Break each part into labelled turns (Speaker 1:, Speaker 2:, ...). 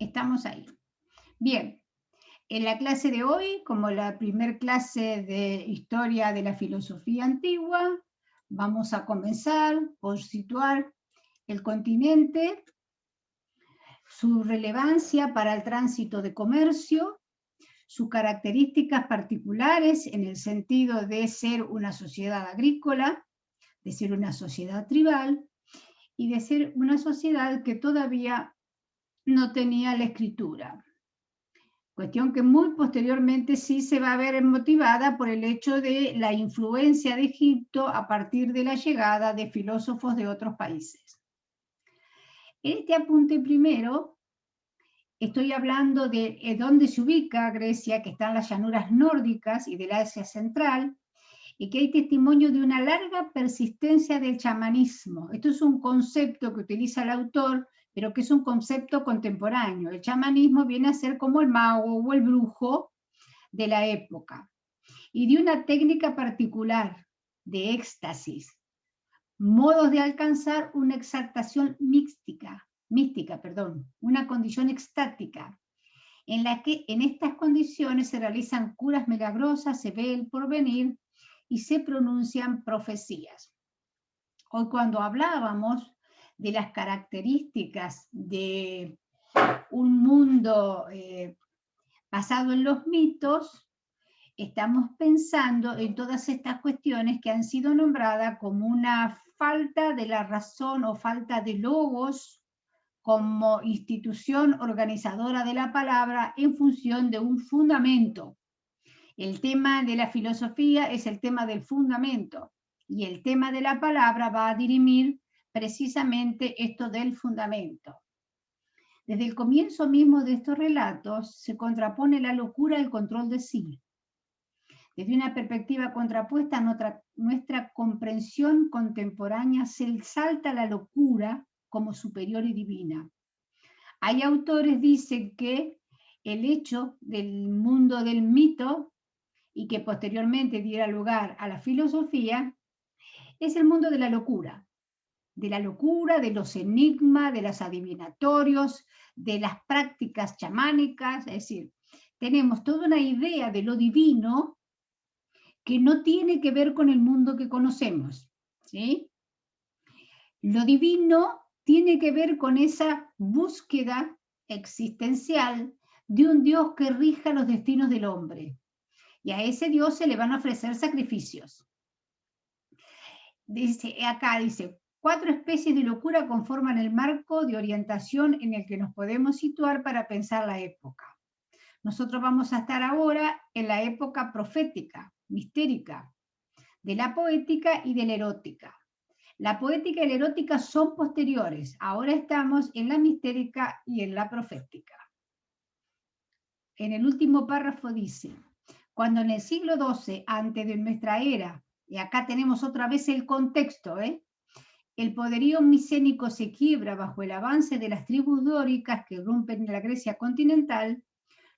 Speaker 1: Estamos ahí. Bien, en la clase de hoy, como la primer clase de historia de la filosofía antigua, vamos a comenzar por situar el continente, su relevancia para el tránsito de comercio, sus características particulares en el sentido de ser una sociedad agrícola, de ser una sociedad tribal y de ser una sociedad que todavía no tenía la escritura. Cuestión que muy posteriormente sí se va a ver motivada por el hecho de la influencia de Egipto a partir de la llegada de filósofos de otros países. En este apunte primero, estoy hablando de dónde se ubica Grecia, que está en las llanuras nórdicas y del Asia Central, y que hay testimonio de una larga persistencia del chamanismo. Esto es un concepto que utiliza el autor, pero que es un concepto contemporáneo. El chamanismo viene a ser como el mago o el brujo de la época, y de una técnica particular de éxtasis, modos de alcanzar una exaltación mística, una condición extática, en la que en estas condiciones se realizan curas milagrosas, se ve el porvenir y se pronuncian profecías. Hoy cuando hablábamos de las características de un mundo basado en los mitos, estamos pensando en todas estas cuestiones que han sido nombradas como una falta de la razón o falta de logos como institución organizadora de la palabra en función de un fundamento. El tema de la filosofía es el tema del fundamento y el tema de la palabra va a dirimir precisamente esto del fundamento. Desde el comienzo mismo de estos relatos se contrapone la locura al control de sí. Desde una perspectiva contrapuesta, nuestra comprensión contemporánea se exalta la locura como superior y divina. Hay autores que dicen que el hecho del mundo del mito y que posteriormente diera lugar a la filosofía es el mundo de la locura, de los enigmas, de los adivinatorios, de las prácticas chamánicas, es decir, tenemos toda una idea de lo divino que no tiene que ver con el mundo que conocemos, ¿sí? Lo divino tiene que ver con esa búsqueda existencial de un Dios que rija los destinos del hombre. Y a ese Dios se le van a ofrecer sacrificios. Acá dice, 4 especies de locura conforman el marco de orientación en el que nos podemos situar para pensar la época. Nosotros vamos a estar ahora en la época profética, mistérica, de la poética y de la erótica. La poética y la erótica son posteriores. Ahora estamos en la mistérica y en la profética. En el último párrafo dice, cuando en el siglo XII, antes de nuestra era, y acá tenemos otra vez el contexto, el poderío micénico se quiebra bajo el avance de las tribus dóricas que irrumpen en la Grecia continental,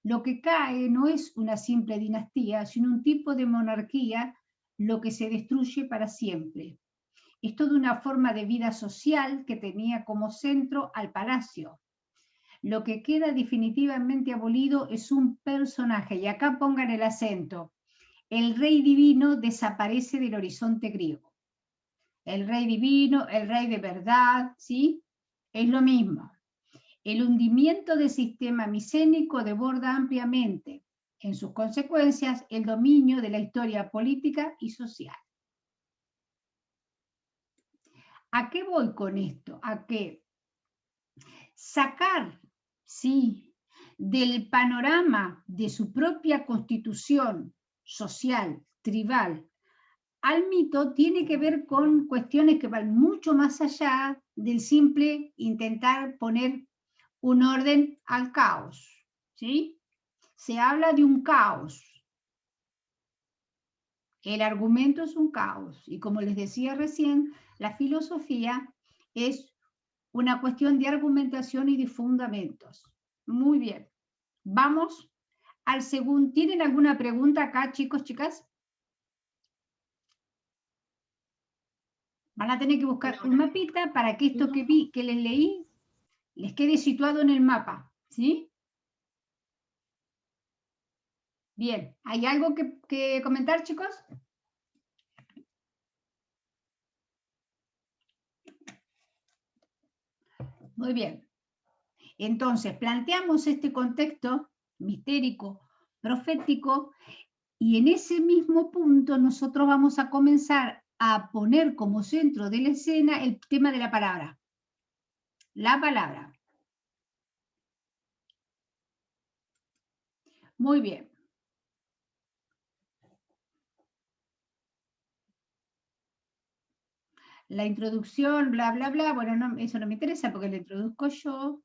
Speaker 1: lo que cae no es una simple dinastía, sino un tipo de monarquía, lo que se destruye para siempre. Es toda una forma de vida social que tenía como centro al palacio. Lo que queda definitivamente abolido es un personaje, y acá pongan el acento. El rey divino desaparece del horizonte griego. El rey divino, el rey de verdad, ¿sí? Es lo mismo. El hundimiento del sistema micénico desborda ampliamente, en sus consecuencias, el dominio de la historia política y social. ¿A qué voy con esto? A que sacar, sí, del panorama de su propia constitución social, tribal, al mito tiene que ver con cuestiones que van mucho más allá del simple intentar poner un orden al caos, ¿sí? Se habla de un caos. El argumento es un caos y como les decía recién, la filosofía es una cuestión de argumentación y de fundamentos. Muy bien. Vamos al segundo. ¿Tienen alguna pregunta acá, chicos, chicas? Van a tener que buscar un mapita para que esto que les leí les quede situado en el mapa, ¿Sí? Bien, ¿hay algo que comentar, chicos? Muy bien. Entonces, planteamos este contexto mistérico, profético, y en ese mismo punto nosotros vamos a comenzar a poner como centro de la escena el tema de la palabra. La palabra. Muy bien. La introducción, bla, bla, bla, bueno, no, eso no me interesa porque lo introduzco yo.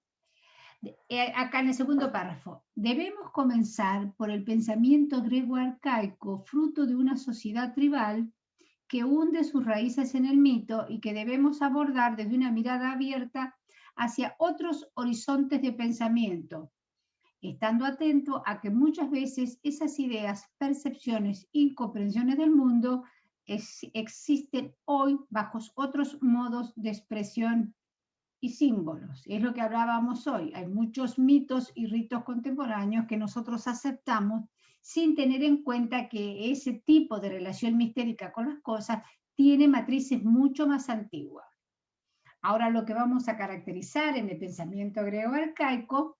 Speaker 1: Acá en el segundo párrafo, debemos comenzar por el pensamiento griego arcaico, fruto de una sociedad tribal que hunde sus raíces en el mito y que debemos abordar desde una mirada abierta hacia otros horizontes de pensamiento, estando atento a que muchas veces esas ideas, percepciones y comprensiones del mundo existen hoy bajo otros modos de expresión y símbolos. Es lo que hablábamos hoy. Hay muchos mitos y ritos contemporáneos que nosotros aceptamos sin tener en cuenta que ese tipo de relación mistérica con las cosas tiene matrices mucho más antiguas. Ahora lo que vamos a caracterizar en el pensamiento griego arcaico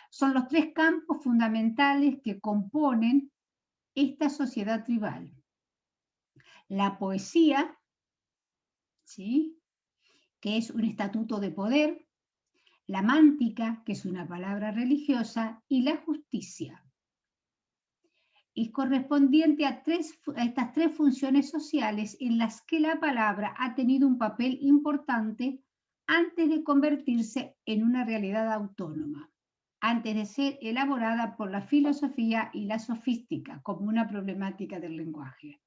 Speaker 1: son los tres campos fundamentales que componen esta sociedad tribal. La poesía, ¿sí?, que es un estatuto de poder, la mántica, que es una palabra religiosa, y la justicia. Es correspondiente a estas tres funciones sociales en las que la palabra ha tenido un papel importante antes de convertirse en una realidad autónoma, antes de ser elaborada por la filosofía y la sofística como una problemática del lenguaje.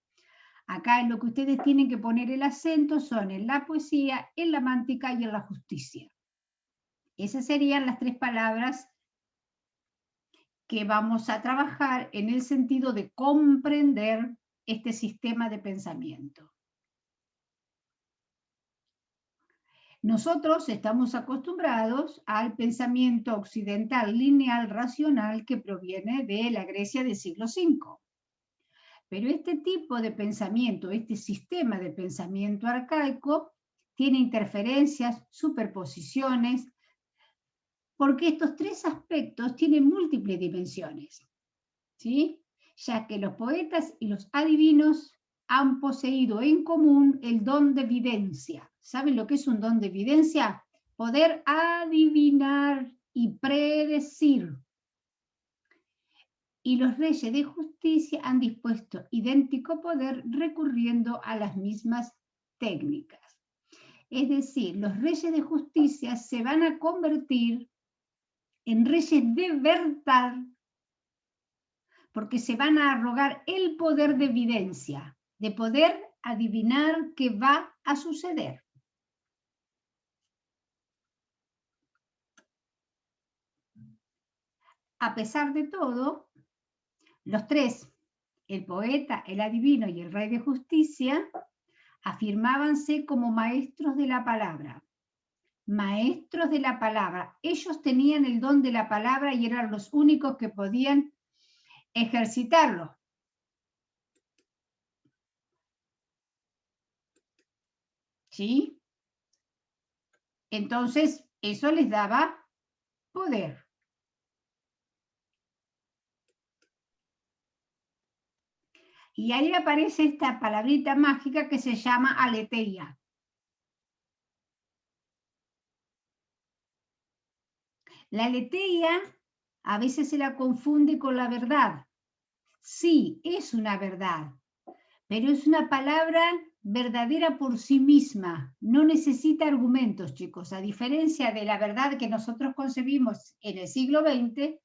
Speaker 1: Acá en lo que ustedes tienen que poner el acento son en la poesía, en la mántica y en la justicia. Esas serían las tres palabras que vamos a trabajar en el sentido de comprender este sistema de pensamiento. Nosotros estamos acostumbrados al pensamiento occidental lineal racional que proviene de la Grecia del siglo V. Pero este tipo de pensamiento, este sistema de pensamiento arcaico, tiene interferencias, superposiciones, porque estos tres aspectos tienen múltiples dimensiones, ¿sí?, ya que los poetas y los adivinos han poseído en común el don de videncia. ¿Saben lo que es un don de videncia? Poder adivinar y predecir. Y los reyes de justicia han dispuesto idéntico poder recurriendo a las mismas técnicas. Es decir, los reyes de justicia se van a convertir en reyes de verdad porque se van a arrogar el poder de evidencia, de poder adivinar qué va a suceder. A pesar de todo, los tres, el poeta, el adivino y el rey de justicia, afirmábanse como maestros de la palabra. Maestros de la palabra. Ellos tenían el don de la palabra y eran los únicos que podían ejercitarlo. ¿Sí? Entonces, eso les daba poder. Y ahí aparece esta palabrita mágica que se llama aletheia. La aletheia a veces se la confunde con la verdad. Sí, es una verdad, pero es una palabra verdadera por sí misma. No necesita argumentos, chicos. A diferencia de la verdad que nosotros concebimos en el siglo XX,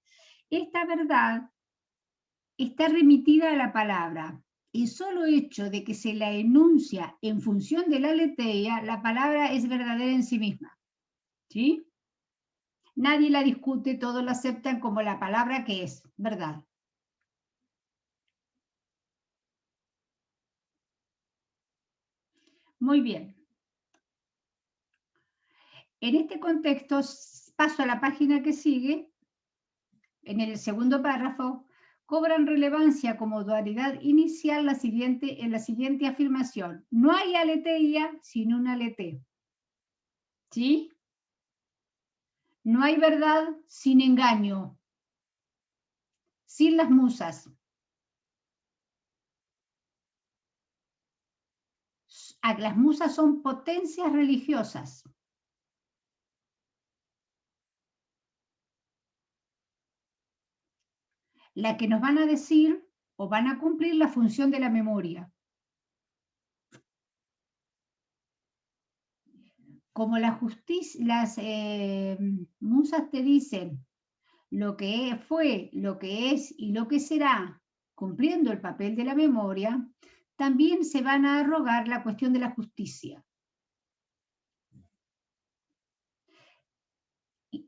Speaker 1: esta verdad está remitida a la palabra. El solo hecho de que se la enuncia en función de la aletheia, la palabra es verdadera en sí misma. ¿Sí? Nadie la discute, todos la aceptan como la palabra que es, verdad. Muy bien. En este contexto, paso a la página que sigue, en el segundo párrafo, cobran relevancia como dualidad inicial en la siguiente afirmación. No hay aletheia sin una aleté. ¿Sí? No hay verdad sin engaño, sin las musas. Las musas son potencias religiosas. La que nos van a decir o van a cumplir la función de la memoria. Como las musas te dicen lo que fue, lo que es y lo que será, cumpliendo el papel de la memoria, también se van a arrogar la cuestión de la justicia.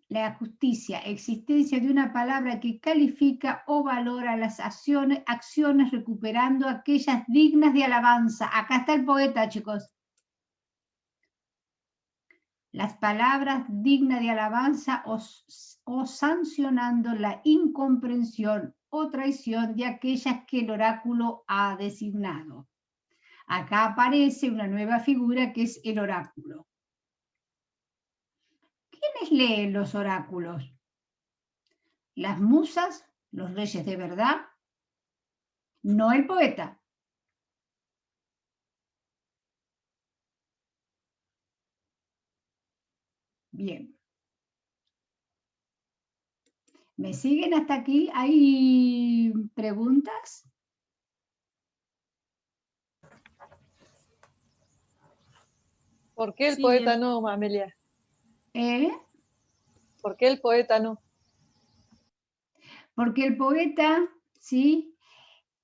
Speaker 1: La justicia, existencia de una palabra que califica o valora las acciones recuperando aquellas dignas de alabanza. Acá está el poeta, chicos. Las palabras dignas de alabanza o sancionando la incomprensión o traición de aquellas que el oráculo ha designado. Acá aparece una nueva figura que es el oráculo. ¿Quiénes leen los oráculos? Las musas, los reyes de verdad, no el poeta. Bien. ¿Me siguen hasta aquí? ¿Hay preguntas?
Speaker 2: ¿Por qué el
Speaker 3: Sí,
Speaker 2: poeta no, Amelia? ¿Por qué el poeta no?
Speaker 1: Porque el poeta, ¿sí?,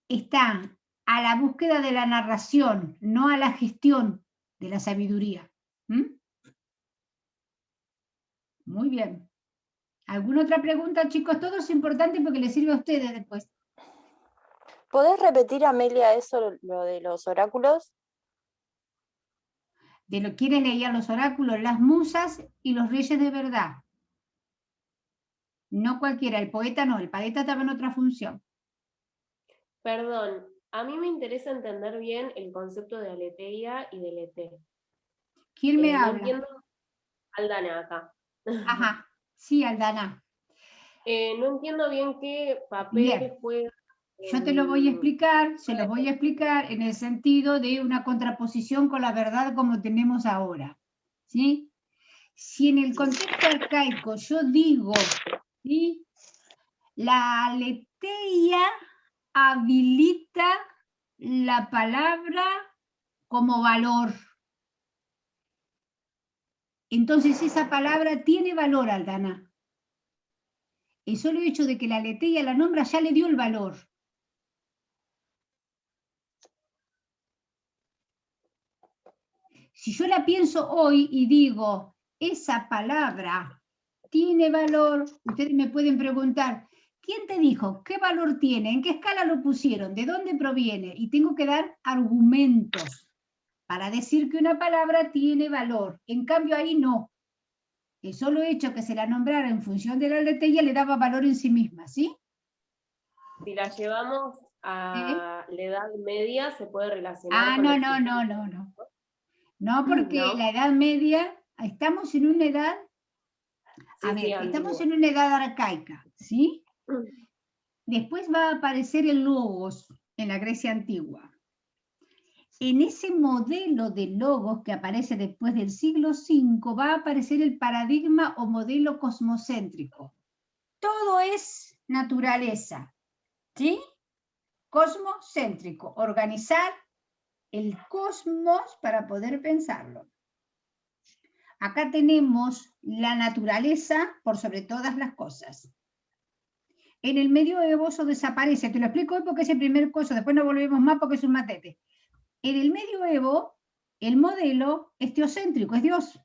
Speaker 1: está a la búsqueda de la narración, no a la gestión de la sabiduría. Muy bien. ¿Alguna otra pregunta, chicos? Todo es importante porque les sirve a ustedes después.
Speaker 3: ¿Podés repetir, Amelia, eso, lo de los oráculos?
Speaker 1: De lo quieren leer los oráculos, las musas y los reyes de verdad. No cualquiera, el poeta no, el poeta estaba en otra función.
Speaker 4: Perdón, a mí me interesa entender bien el concepto de aletheia y de leté.
Speaker 1: ¿Quién me
Speaker 4: No
Speaker 1: habla?
Speaker 4: entiendo, Aldana acá.
Speaker 1: Ajá, sí, Aldana.
Speaker 4: No entiendo bien qué papel
Speaker 1: Bien.
Speaker 4: juega.
Speaker 1: Yo te lo voy a explicar, se los voy a explicar en el sentido de una contraposición con la verdad como tenemos ahora. ¿Sí? Si en el contexto arcaico yo digo, ¿sí?, la aletheia habilita la palabra como valor. Entonces esa palabra tiene valor, Aldana. El solo hecho de que la aletheia la nombra ya le dio el valor. Si yo la pienso hoy y digo, esa palabra tiene valor, ustedes me pueden preguntar, ¿quién te dijo? ¿Qué valor tiene? ¿En qué escala lo pusieron? ¿De dónde proviene? Y tengo que dar argumentos para decir que una palabra tiene valor. En cambio ahí no. El solo hecho que se la nombrara en función de la aletheia le daba valor en sí misma, ¿sí?
Speaker 4: Si la llevamos a la Edad Media, se puede relacionar
Speaker 1: Ah,
Speaker 4: con
Speaker 1: no,
Speaker 4: la
Speaker 1: no, no,
Speaker 4: existencia.
Speaker 1: no, no. No, porque
Speaker 4: No.
Speaker 1: la Edad Media, estamos en una edad, a
Speaker 4: Sí,
Speaker 1: ver, estamos
Speaker 4: antigua.
Speaker 1: en una edad arcaica, ¿sí? Después va a aparecer el logos en la Grecia antigua. En ese modelo de logos que aparece después del siglo V va a aparecer el paradigma o modelo cosmocéntrico. Todo es naturaleza, ¿sí? Cosmocéntrico, organizar el cosmos para poder pensarlo. Acá tenemos la naturaleza por sobre todas las cosas. En el medioevo eso desaparece. Te lo explico hoy porque es el primer curso, después no volvemos más porque es un matete. En el medioevo, el modelo es teocéntrico, es Dios.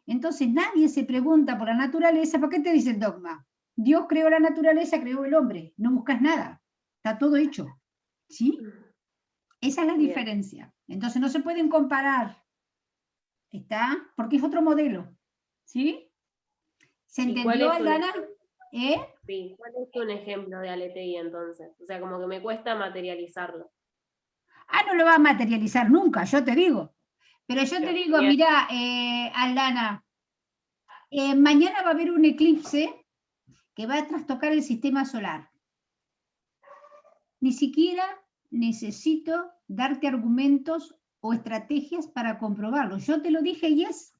Speaker 1: Entonces nadie se pregunta por la naturaleza. ¿Por qué te dice el dogma? Dios creó la naturaleza, creó el hombre. No buscas nada. Está todo hecho. ¿Sí? Esa es la diferencia. Entonces no se pueden comparar. ¿Está? Porque es otro modelo. ¿Sí? ¿Se entendió, Aldana?
Speaker 4: Sí, ¿cuál es un ejemplo de aletheia entonces? O sea, como que me cuesta materializarlo.
Speaker 1: Ah, no lo va a materializar nunca, yo te digo. Pero yo te digo,
Speaker 4: Genial.
Speaker 1: mirá, Aldana, mañana va a haber un eclipse que va a trastocar el sistema solar. Ni siquiera necesito darte argumentos o estrategias para comprobarlo. Yo te lo dije y es,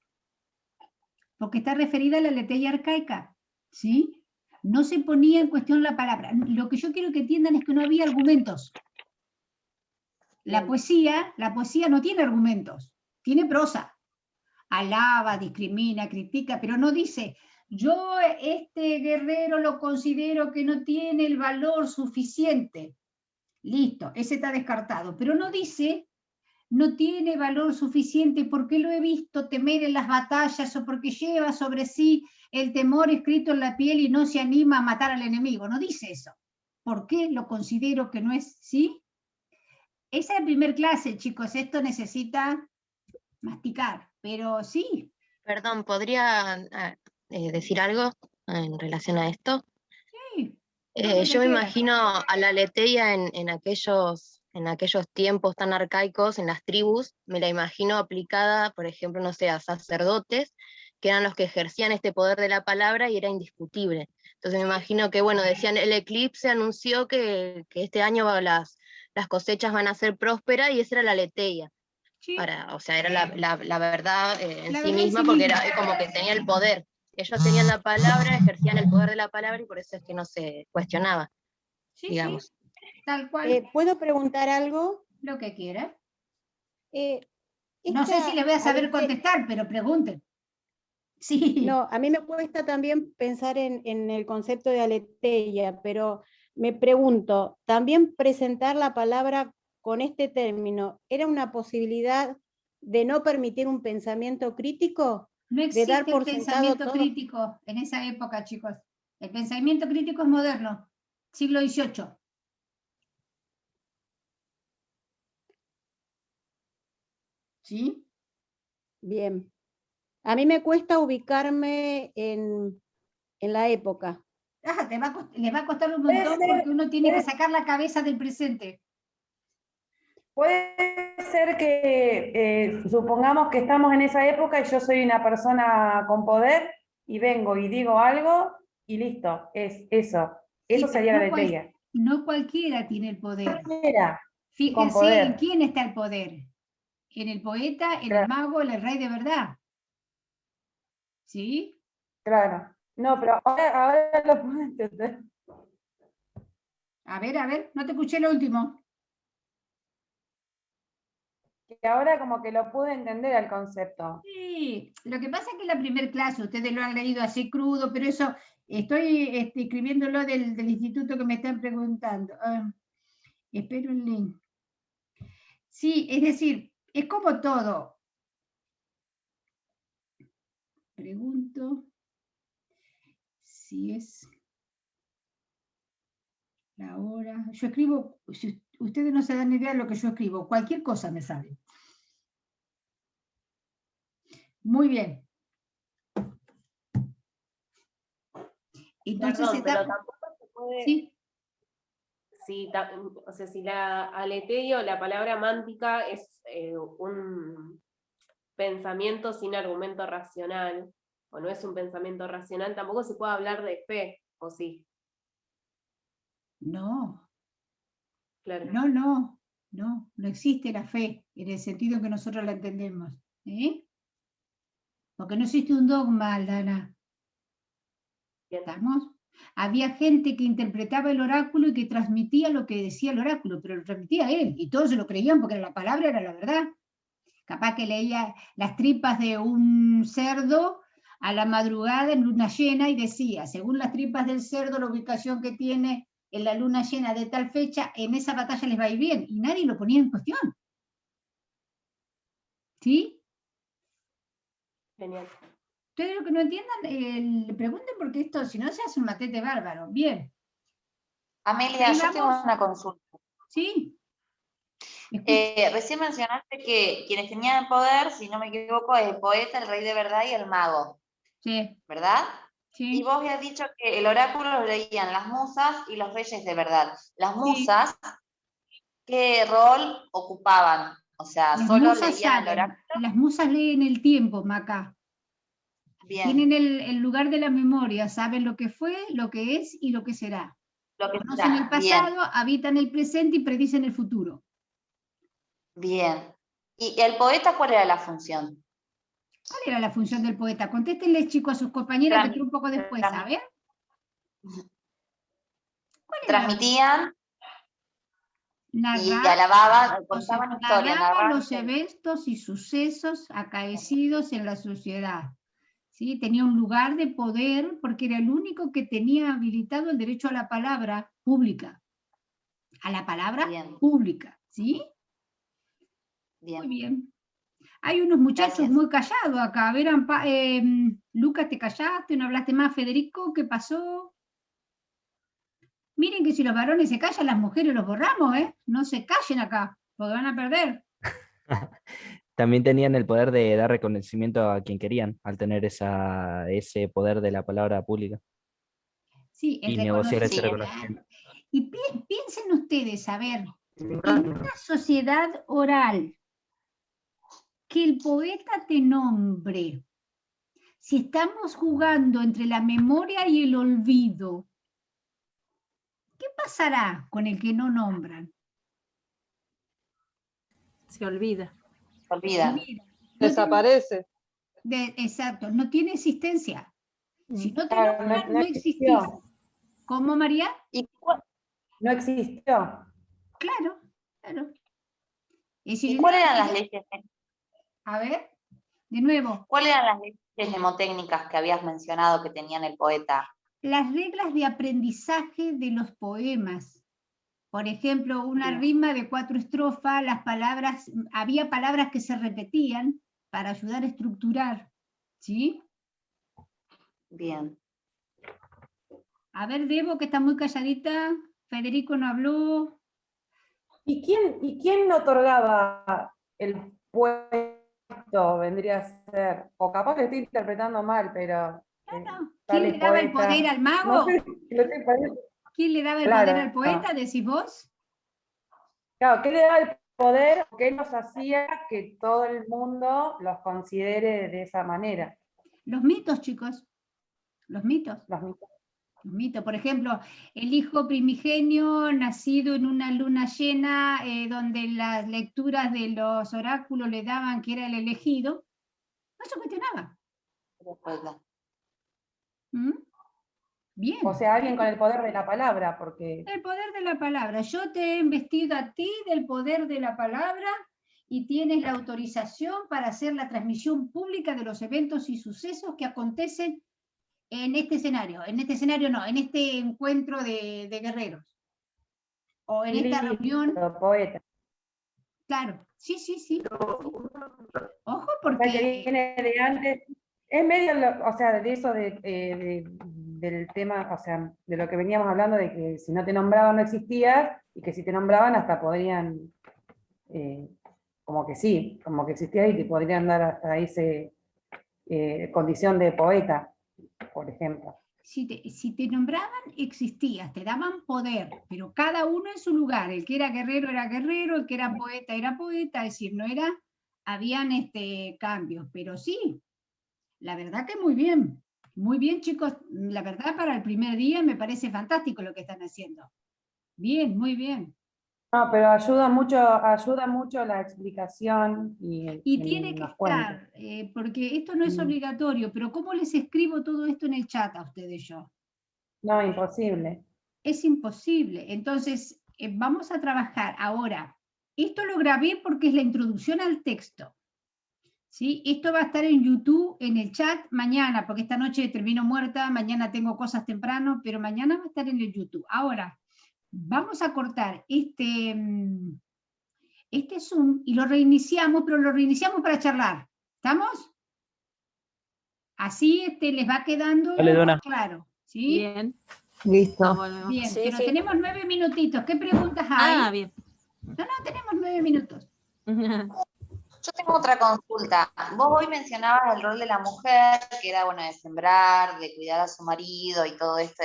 Speaker 1: porque está referida a la aletheia arcaica, ¿sí? No se ponía en cuestión la palabra. Lo que yo quiero que entiendan es que no había argumentos. La poesía no tiene argumentos, tiene prosa. Alaba, discrimina, critica, pero no dice, yo este guerrero lo considero que no tiene el valor suficiente. Listo, ese está descartado, pero no dice, no tiene valor suficiente porque lo he visto temer en las batallas o porque lleva sobre sí el temor escrito en la piel y no se anima a matar al enemigo. No dice eso. ¿Por qué lo considero que no es? ¿Sí? Esa es la primera clase, chicos. Esto necesita masticar, pero sí.
Speaker 5: Perdón, ¿podría decir algo en relación a esto?
Speaker 1: Sí, lo que
Speaker 5: Yo me
Speaker 1: quieras.
Speaker 5: imagino a la aletheia en aquellos tiempos tan arcaicos, en las tribus, me la imagino aplicada, por ejemplo, no sé, a sacerdotes, que eran los que ejercían este poder de la palabra y era indiscutible. Entonces me imagino que, bueno, decían, el eclipse anunció que este año las cosechas van a ser prósperas y esa era la aletheia.
Speaker 1: Sí,
Speaker 5: O sea, era la verdad en
Speaker 1: la
Speaker 5: sí
Speaker 1: verdad en
Speaker 5: misma,
Speaker 1: sí
Speaker 5: porque
Speaker 1: misma.
Speaker 5: era como que tenía el poder. Ellos tenían la palabra, ejercían el poder de la palabra y por eso es que no se cuestionaba,
Speaker 1: Sí, sí,
Speaker 5: digamos.
Speaker 1: tal cual,
Speaker 6: ¿Puedo preguntar algo?
Speaker 1: lo que quiera.
Speaker 6: Eh,
Speaker 1: No sé si le voy a saber
Speaker 6: esta
Speaker 1: contestar, pero pregunten. Sí,
Speaker 6: No, a mí me cuesta también pensar en el concepto de aletheia, pero me pregunto, ¿también presentar la palabra con este término era una posibilidad de no permitir un pensamiento crítico?
Speaker 1: no
Speaker 6: ¿De dar
Speaker 1: existe el
Speaker 6: por sentado
Speaker 1: pensamiento
Speaker 6: todo?
Speaker 1: crítico en esa época, chicos. El pensamiento crítico es moderno, siglo XVIII. ¿Sí?
Speaker 6: Bien. A mí me cuesta ubicarme en la época.
Speaker 1: Ah, les va a costar un montón porque uno tiene que sacar la cabeza del presente.
Speaker 7: Puede ser que supongamos que estamos en esa época y yo soy una persona con poder y vengo y digo algo y listo, es eso. Eso
Speaker 1: Sí,
Speaker 7: sería
Speaker 1: pero
Speaker 7: la aletheia.
Speaker 1: no cualquiera tiene el poder.
Speaker 7: Era con
Speaker 1: Fíjense en
Speaker 7: poder.
Speaker 1: quién está el poder. En el poeta, en el
Speaker 7: Claro,
Speaker 1: mago, en el rey de verdad. ¿Sí?
Speaker 7: claro. No, pero ahora lo puedo entender.
Speaker 1: A ver, no te escuché lo último.
Speaker 7: Que ahora como que lo pude entender al concepto.
Speaker 1: Sí, lo que pasa es que la primer clase, ustedes lo han leído así crudo, pero eso estoy escribiéndolo del instituto que me están preguntando. Espero el link. Sí, es decir, es como todo. Pregunto si es la hora. Yo escribo, si ustedes no se dan idea de lo que yo escribo, cualquier cosa me sale. Muy bien. Entonces
Speaker 4: Perdón, pero tampoco se puede.
Speaker 1: Sí.
Speaker 4: O sea, si la aletheia o la palabra mántica es un pensamiento sin argumento racional, o no es un pensamiento racional, tampoco se puede hablar de fe, ¿o sí?
Speaker 1: No,
Speaker 4: Claro.
Speaker 1: no existe la fe en el sentido que nosotros la entendemos. ¿Eh? Porque no existe un dogma, Aldana.
Speaker 4: Bien.
Speaker 1: ¿Estamos? Había gente que interpretaba el oráculo y que transmitía lo que decía el oráculo, pero lo transmitía él, y todos se lo creían porque la palabra era la verdad. Capaz que leía las tripas de un cerdo a la madrugada en luna llena y decía, según las tripas del cerdo, la ubicación que tiene en la luna llena de tal fecha, en esa batalla les va a ir bien, y nadie lo ponía en cuestión. ¿Sí?
Speaker 4: Genial.
Speaker 1: Ustedes lo que no entiendan, le pregunten porque esto, si no, se hace un matete bárbaro. Bien.
Speaker 8: Amelia, yo tengo una consulta.
Speaker 1: Sí.
Speaker 8: Recién mencionaste que quienes tenían el poder, si no me equivoco, es el poeta, el rey de verdad y el mago.
Speaker 1: Sí.
Speaker 8: ¿Verdad?
Speaker 1: Sí.
Speaker 8: Y vos habías dicho que el oráculo lo leían las musas y los reyes de verdad. Las musas, ¿qué rol ocupaban? O sea,
Speaker 1: Las
Speaker 8: ¿solo
Speaker 1: musas
Speaker 8: leían el
Speaker 1: saben,
Speaker 8: oráculo?
Speaker 1: las musas leen el tiempo, Maca. Tienen
Speaker 8: Bien,
Speaker 1: el lugar de la memoria, saben lo que fue, lo que es y lo que será.
Speaker 8: lo que
Speaker 1: Conocen el
Speaker 8: está. Bien,
Speaker 1: pasado, habitan el presente y predicen el futuro.
Speaker 8: bien. ¿Y el poeta cuál era la función?
Speaker 1: ¿Cuál era la función del poeta? Contéstenle, chicos, a sus compañeras que entró un poco después, ¿saben? ¿Cuál era la
Speaker 8: Transmitían y
Speaker 1: narrar?
Speaker 8: alababan,
Speaker 1: O sea,
Speaker 8: contaban historias,
Speaker 1: narraba
Speaker 8: narraban
Speaker 1: los
Speaker 8: historias.
Speaker 1: eventos y sucesos acaecidos en la sociedad. ¿Sí? Tenía un lugar de poder porque era el único que tenía habilitado el derecho a la palabra pública. A la palabra
Speaker 8: Bien,
Speaker 1: pública, ¿sí? Muy
Speaker 8: bien.
Speaker 1: bien. Hay unos muchachos
Speaker 8: Gracias.
Speaker 1: muy callados acá. Verán, Lucas, ¿te callaste? ¿No hablaste más? Federico, ¿qué pasó? Miren que si los varones se callan, las mujeres los borramos, ¿eh? No se callen acá, porque van a perder.
Speaker 9: También tenían el poder de dar reconocimiento a quien querían, al tener ese poder de la palabra pública
Speaker 1: Sí, el
Speaker 9: y negociar ese
Speaker 1: reconocimiento.
Speaker 9: reconocimiento.
Speaker 1: Y piensen ustedes, a ver, en una sociedad oral, que el poeta te nombre, si estamos jugando entre la memoria y el olvido, ¿qué pasará con el que no nombran?
Speaker 2: Se olvida.
Speaker 8: Se olvidan.
Speaker 1: Olvida.
Speaker 2: Desaparece.
Speaker 1: Exacto, no tiene existencia. Si no te
Speaker 7: Claro,
Speaker 1: nombran,
Speaker 7: no
Speaker 1: no existís.
Speaker 7: existió.
Speaker 1: ¿Cómo, María?
Speaker 8: ¿Y
Speaker 7: No existió.
Speaker 1: Claro, claro. Es decir,
Speaker 8: cuáles eran las leyes?
Speaker 1: a ver, de nuevo,
Speaker 8: ¿Cuáles eran las leyes mnemotécnicas que habías mencionado que tenían el poeta?
Speaker 1: las reglas de aprendizaje de los poemas. Por ejemplo, una
Speaker 8: Bien.
Speaker 1: rima de 4 estrofas, las palabras, había palabras que se repetían para ayudar a estructurar, ¿sí?
Speaker 8: Bien.
Speaker 1: A ver, Debo, que está muy calladita, Federico no habló.
Speaker 7: ¿Y quién otorgaba el puesto? Vendría a ser, o capaz que estoy interpretando mal, pero
Speaker 1: No.
Speaker 7: tal
Speaker 1: ¿Quién
Speaker 7: es
Speaker 1: le daba el
Speaker 7: poeta.
Speaker 1: poder al mago?
Speaker 7: No sé si lo estoy poniendo.
Speaker 1: ¿Quién le daba el
Speaker 7: Claro.
Speaker 1: poder al poeta, decís vos?
Speaker 7: Claro, ¿qué le da el poder? ¿Qué nos hacía que todo el mundo los considere de esa manera?
Speaker 1: Los mitos, chicos, los mitos.
Speaker 7: Los mitos.
Speaker 1: Los mitos, por ejemplo, el hijo primigenio nacido en una luna llena, donde las lecturas de los oráculos le daban que era el elegido, no se cuestionaba. ¿Mm? Bien.
Speaker 7: O sea, alguien con el poder de la palabra, porque
Speaker 1: El poder de la palabra. Yo te he investido a ti del poder de la palabra y tienes la autorización para hacer la transmisión pública de los eventos y sucesos que acontecen en este escenario. En este escenario no, en este encuentro de guerreros. O en esta reunión.
Speaker 7: poeta.
Speaker 1: Claro, sí, sí, sí. Ojo,
Speaker 7: O sea, que
Speaker 1: porque
Speaker 7: viene de antes. Es medio, o sea, de eso del tema, o sea, de lo que veníamos hablando, de que si no te nombraban no existías, y que si te nombraban hasta podrían, como que sí, como que existías y te podrían dar hasta ese condición de poeta, por ejemplo.
Speaker 1: si te nombraban, existías, te daban poder, pero cada uno en su lugar. El que era guerrero, el que era poeta, es decir, no era, habían cambios, pero sí, la verdad que muy bien, chicos, la verdad para el primer día me parece fantástico lo que están haciendo. Bien, muy bien.
Speaker 7: No, pero ayuda mucho la explicación
Speaker 1: Y tiene que
Speaker 7: los cuentos.
Speaker 1: estar, porque esto no es obligatorio, pero ¿cómo les escribo todo esto en el chat a ustedes yo?
Speaker 7: No, imposible.
Speaker 1: Es imposible. Entonces, vamos a trabajar ahora. Esto lo grabé porque es la introducción al texto. ¿Sí? Esto va a estar en YouTube, en el chat, mañana, porque esta noche termino muerta, mañana tengo cosas temprano, pero mañana va a estar en el YouTube. Ahora, vamos a cortar este Zoom y lo reiniciamos, pero lo reiniciamos para charlar. ¿Estamos? Así les va quedando
Speaker 9: Dale, Dona.
Speaker 1: más claro. ¿Sí?
Speaker 2: Bien.
Speaker 10: Listo.
Speaker 1: Bien,
Speaker 3: Sí,
Speaker 1: pero
Speaker 3: sí.
Speaker 1: tenemos 9 minutitos. ¿Qué preguntas hay?
Speaker 2: Ah, bien.
Speaker 1: No, tenemos 9 minutos.
Speaker 8: Yo tengo otra consulta. Vos hoy mencionabas el rol de la mujer, que era, bueno, de sembrar, de cuidar a su marido y todo esto.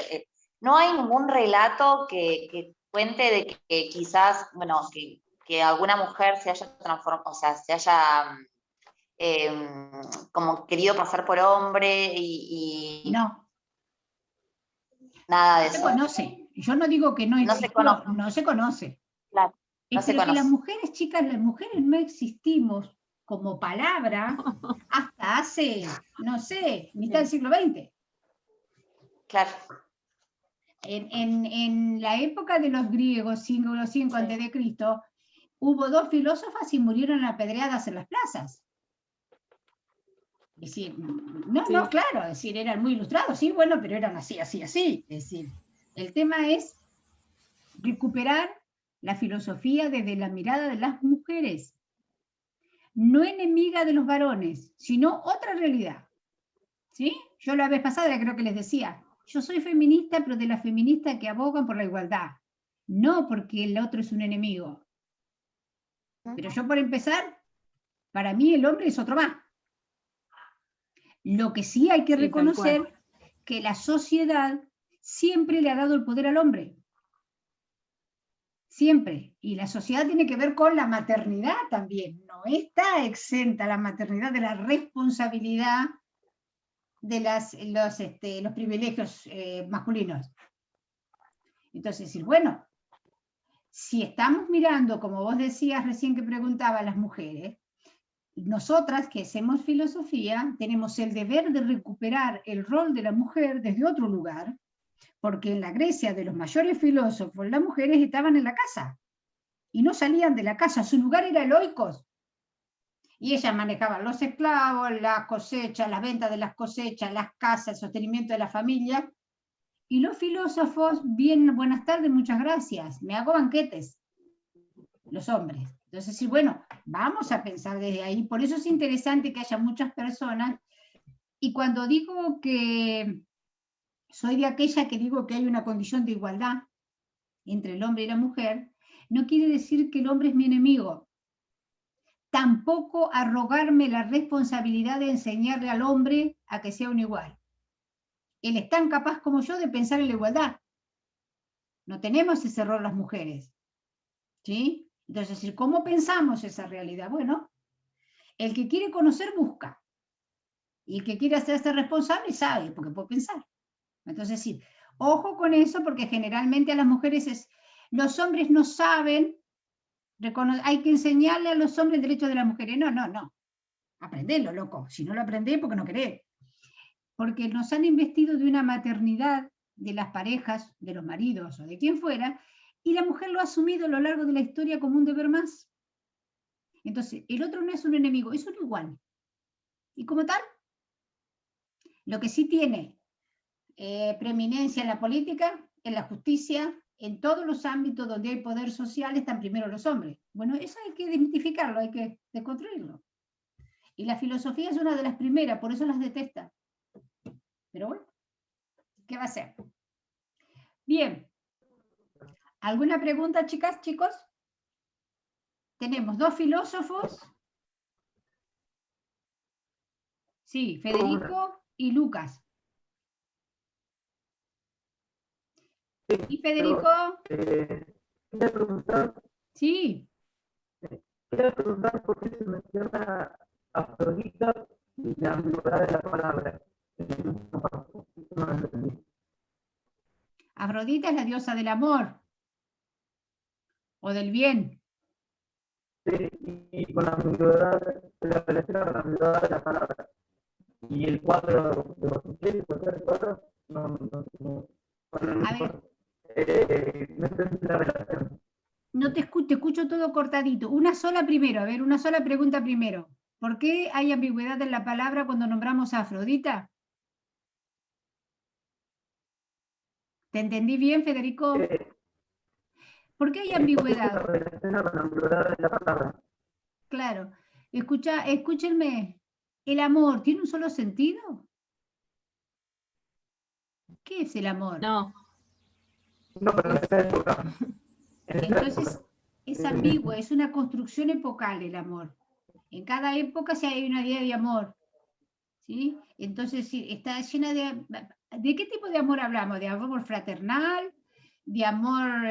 Speaker 8: ¿No hay ningún relato que cuente de que quizás, bueno, que alguna mujer se haya transformado, o sea, se haya como querido pasar por hombre y
Speaker 1: No,
Speaker 8: nada de
Speaker 1: no se
Speaker 8: eso?
Speaker 1: conoce. Yo no digo que no
Speaker 8: No se
Speaker 1: existió,
Speaker 8: conoce.
Speaker 1: no se conoce.
Speaker 8: Claro, no
Speaker 1: Es
Speaker 8: se
Speaker 1: pero que las
Speaker 8: conoce.
Speaker 1: mujeres, chicas, las mujeres no existimos como palabra hasta hace, no sé, mitad del siglo XX.
Speaker 8: Claro.
Speaker 1: En la época de los griegos, siglo V antes de Cristo, hubo 2 filósofas y murieron apedreadas en las plazas. Es decir, no, claro, es decir, eran muy ilustrados, sí, bueno, pero eran así. Es decir, el tema es recuperar la filosofía desde la mirada de las mujeres, no enemiga de los varones, sino otra realidad. ¿Sí? Yo la vez pasada creo que les decía, yo soy feminista, pero de las feministas que abogan por la igualdad, no porque el otro es un enemigo. Pero yo, por empezar, para mí el hombre es otro más. Lo que sí hay que
Speaker 2: Sí, tal cual.
Speaker 1: reconocer que la sociedad siempre le ha dado el poder al hombre. Siempre. Y la sociedad tiene que ver con la maternidad también. No está exenta la maternidad de la responsabilidad de los privilegios masculinos. Entonces, decir, bueno, si estamos mirando, como vos decías recién que preguntaba a las mujeres, nosotras que hacemos filosofía tenemos el deber de recuperar el rol de la mujer desde otro lugar, porque en la Grecia de los mayores filósofos las mujeres estaban en la casa y no salían de la casa, su lugar era el oikos. Y ellas manejaban los esclavos, las cosechas, las ventas de las cosechas, las casas, el sostenimiento de la familia. Y los filósofos, bien, buenas tardes, muchas gracias, me hago banquetes, los hombres. Entonces, sí, bueno, vamos a pensar desde ahí. Por eso es interesante que haya muchas personas. Y cuando digo que soy de aquella que digo que hay una condición de igualdad entre el hombre y la mujer, no quiere decir que el hombre es mi enemigo. Tampoco arrogarme la responsabilidad de enseñarle al hombre a que sea un igual. Él es tan capaz como yo de pensar en la igualdad. No tenemos ese error las mujeres. ¿Sí? Entonces, ¿cómo pensamos esa realidad? Bueno, el que quiere conocer busca. Y el que quiere hacerse responsable sabe, porque puede pensar. Entonces, sí, ojo con eso, porque generalmente a las mujeres los hombres no saben, hay que enseñarle a los hombres el derecho de las mujeres. No. Aprendelo, loco. Si no lo aprendés, porque no querés. Porque nos han investido de una maternidad de las parejas, de los maridos o de quien fuera, y la mujer lo ha asumido a lo largo de la historia como un deber más. Entonces, el otro no es un enemigo, es un igual. Y como tal, lo que sí tiene preeminencia en la política, en la justicia, en todos los ámbitos donde hay poder social, están primero los hombres. Bueno, eso hay que identificarlo, hay que desconstruirlo. Y la filosofía es una de las primeras, por eso las detesta. Pero bueno, ¿qué va a ser? Bien. ¿Alguna pregunta, chicas, chicos? Tenemos 2 filósofos. Sí, Federico y Lucas. ¿Y Federico?
Speaker 10: Quería preguntar,
Speaker 1: Sí.
Speaker 10: por qué se menciona Afrodita y la ambigüedad de la palabra. No lo entendí.
Speaker 1: Afrodita es la diosa del amor o del bien.
Speaker 10: Sí, y con la ambigüedad de la relación con la ambigüedad de la palabra. Y el 4 de los ¿puede ser el 4? No.
Speaker 1: A ver.
Speaker 10: No entendí la relación.
Speaker 1: No te escucho todo cortadito. Una sola primero, a ver, una sola pregunta primero. ¿Por qué hay ambigüedad en la palabra cuando nombramos a Afrodita? ¿Te entendí bien, Federico? ¿Por qué hay ambigüedad? Claro. Escúchenme. ¿El amor tiene un solo sentido? ¿Qué es el amor?
Speaker 2: No.
Speaker 10: No, pero en esa época.
Speaker 1: Entonces, es ambiguo, es una construcción epocal el amor. En cada época sí hay una idea de amor, ¿sí? Entonces, sí, está llena ¿de qué tipo de amor hablamos? ¿De amor fraternal? ¿De amor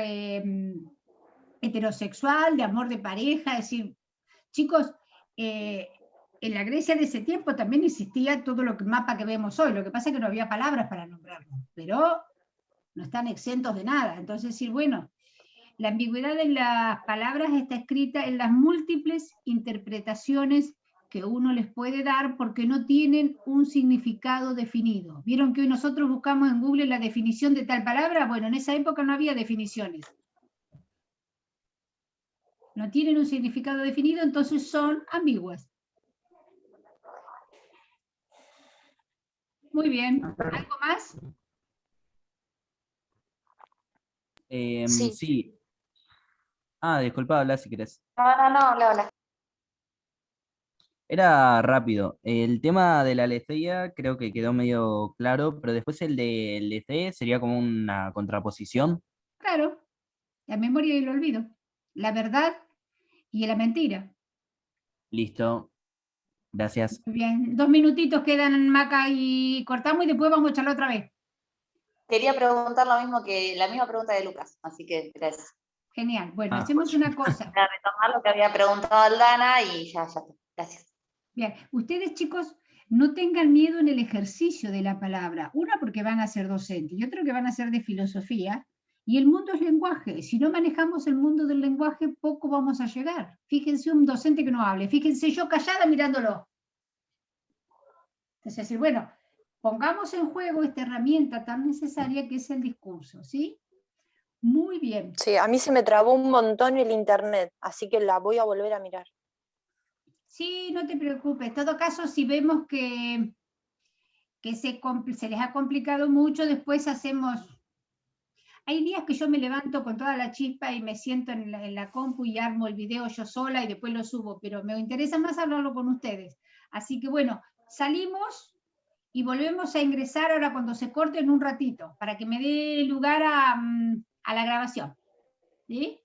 Speaker 1: heterosexual? ¿De amor de pareja? Es decir, chicos, en la Grecia de ese tiempo también existía todo lo que mapa que vemos hoy. Lo que pasa es que no había palabras para nombrarlo, pero no están exentos de nada. Entonces, sí, bueno, la ambigüedad de las palabras está escrita en las múltiples interpretaciones que uno les puede dar porque no tienen un significado definido. ¿Vieron que hoy nosotros buscamos en Google la definición de tal palabra? Bueno, en esa época no había definiciones. No tienen un significado definido, entonces son ambiguas. Muy bien. ¿Algo más?
Speaker 3: Sí.
Speaker 9: Sí. Ah, disculpa, habla si querés.
Speaker 8: No, habla.
Speaker 9: Era rápido. El tema de la aletheia creo que quedó medio claro, pero después el de aletheia sería como una contraposición.
Speaker 1: Claro, la memoria y el olvido. La verdad y la mentira.
Speaker 9: Listo. Gracias.
Speaker 1: Muy bien, 2 minutitos quedan, Maca, y cortamos y después vamos a charlar otra vez.
Speaker 8: Quería preguntar lo mismo la misma pregunta de Lucas, así que gracias.
Speaker 1: Genial. Bueno,
Speaker 9: Ah.
Speaker 1: hacemos una cosa.
Speaker 8: Para retomar lo que había preguntado Aldana y ya está. Gracias.
Speaker 1: Bien, ustedes, chicos, no tengan miedo en el ejercicio de la palabra. Una, porque van a ser docentes, y otro, que van a ser de filosofía. Y el mundo es lenguaje. Si no manejamos el mundo del lenguaje, poco vamos a llegar. Fíjense un docente que no hable. Fíjense yo callada mirándolo. Es decir, bueno, pongamos en juego esta herramienta tan necesaria que es el discurso, ¿sí? Muy bien.
Speaker 3: Sí, a mí se me trabó un montón el internet, así que la voy a volver a mirar.
Speaker 1: Sí, no te preocupes. En todo caso, si vemos que se les ha complicado mucho, después hacemos... Hay días que yo me levanto con toda la chispa y me siento en la compu y armo el video yo sola y después lo subo, pero me interesa más hablarlo con ustedes. Así que bueno, salimos y volvemos a ingresar ahora cuando se corte en un ratito, para que me dé lugar a la grabación. ¿Sí?